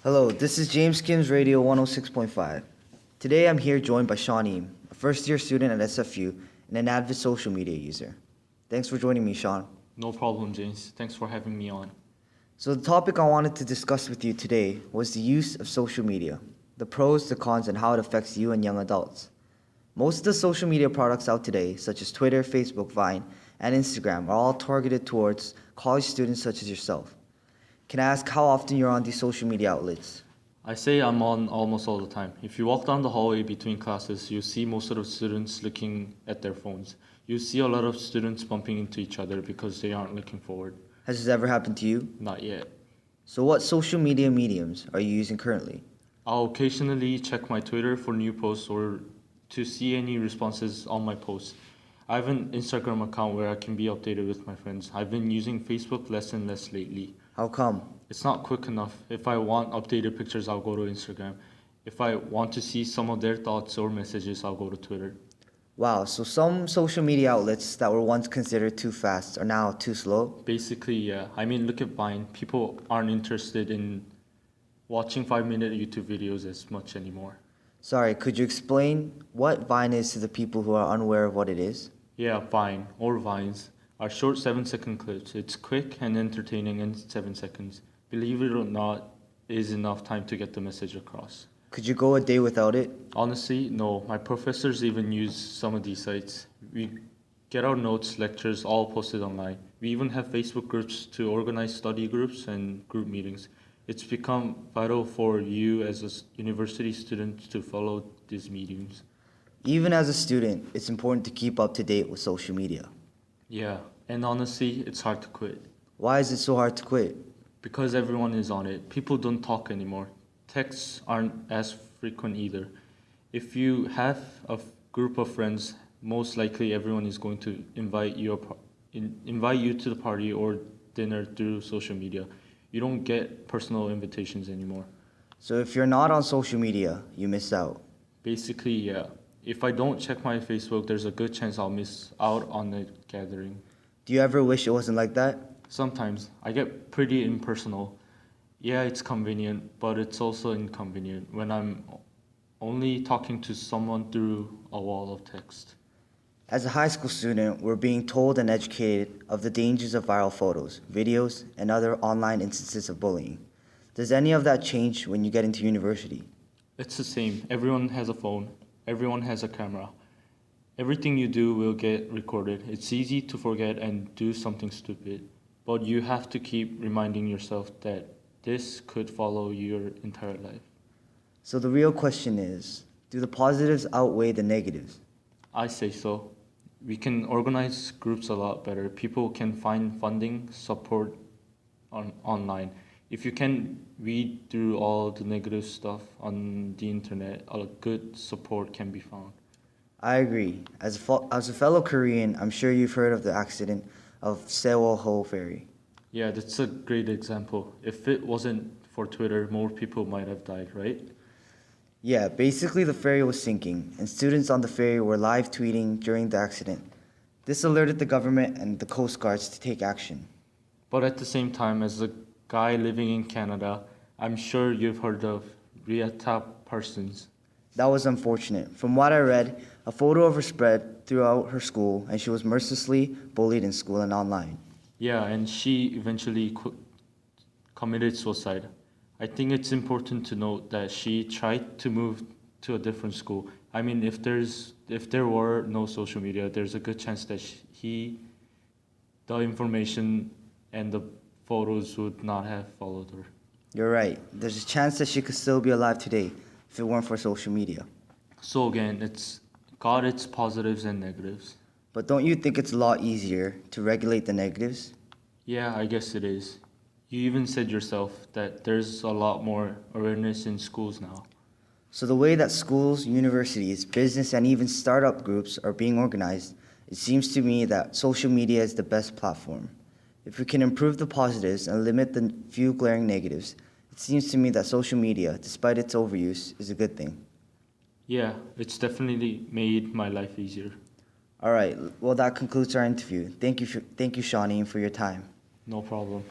Hello, this is James Kim's Radio 106.5. Today I'm here joined by Sean Yeem, a first year student at SFU and an avid social media user. Thanks for joining me, Sean. No problem, James. Thanks for having me on. So, the topic I wanted to discuss with you today was the use of social media, the pros, the cons, and how it affects you and young adults. Most of the social media products out today, such as Twitter, Facebook, Vine, and Instagram, are all targeted towards college students such as yourself. Can I ask how often you're on these social media outlets? I say I'm on almost all the time. If you walk down the hallway between classes, you see most of the students looking at their phones. You see a lot of students bumping into each other because they aren't looking forward. Has this ever happened to you? Not yet. So, what social media mediums are you using currently? I'll occasionally check my Twitter for new posts or to see any responses on my posts. I have an Instagram account where I can be updated with my friends. I've been using Facebook less and less lately. How come? It's not quick enough. If I want updated pictures, I'll go to Instagram. If I want to see some of their thoughts or messages, I'll go to Twitter. Wow, so some social media outlets that were once considered too fast are now too slow? Basically, yeah. I mean, look at Vine. People aren't interested in watching 5-minute YouTube videos as much anymore. Sorry, could you explain what Vine is to the people who are unaware of what it is? Yeah, Vine or Vines are short 7-second clips. It's quick and entertaining in 7 seconds. Believe it or not, is enough time to get the message across. Could you go a day without it? Honestly, no. My professors even use some of these sites. We get our notes, lectures, all posted online. We even have Facebook groups to organize study groups and group meetings. It's become vital for you as a university student to follow these mediums. Even as a student, it's important to keep up to date with social media. Yeah, and honestly, it's hard to quit. Why is it so hard to quit? Because everyone is on it. People don't talk anymore. Texts aren't as frequent either. If you have a group of friends, most likely everyone is going to invite you to the party or dinner through social media. You don't get personal invitations anymore. So if you're not on social media, you miss out. Basically, yeah. If I don't check my Facebook, there's a good chance I'll miss out on a gathering. Do you ever wish it wasn't like that? Sometimes I get pretty impersonal. Yeah, it's convenient, but it's also inconvenient when I'm only talking to someone through a wall of text. As a high school student, we're being told and educated of the dangers of viral photos, videos, and other online instances of bullying. Does any of that change when you get into university? It's the same. Everyone has a phone. Everyone has a camera. Everything you do will get recorded. It's easy to forget and do something stupid, but you have to keep reminding yourself that this could follow your entire life. So the real question is, do the positives outweigh the negatives? I say so. We can organize groups a lot better. People can find funding, support online. If you can read through all the negative stuff on the internet, a good support can be found. I agree. As a fellow Korean, I'm sure you've heard of the accident of Sewol-ho Ferry. Yeah, that's a great example. If it wasn't for Twitter, more people might have died, right? Yeah, basically the ferry was sinking, and students on the ferry were live tweeting during the accident. This alerted the government and the Coast Guards to take action. But at the same time, as a guy living in Canada, I'm sure you've heard of Rita Parsons. That was unfortunate. From what I read, a photo of her spread throughout her school, and she was mercilessly bullied in school and online. Yeah, and she eventually committed suicide. I think it's important to note that she tried to move to a different school. I mean, if there were no social media, there's a good chance that the information and the photos would not have followed her. You're right. There's a chance that she could still be alive today if it weren't for social media. So again, it's got its positives and negatives. But don't you think it's a lot easier to regulate the negatives? Yeah, I guess it is. You even said yourself that there's a lot more awareness in schools now. So the way that schools, universities, business, and even startup groups are being organized, it seems to me that social media is the best platform. If we can improve the positives and limit the few glaring negatives, it seems to me that social media, despite its overuse, is a good thing. Yeah, it's definitely made my life easier. All right, well, that concludes our interview. Thank you, Shawnee, for your time. No problem.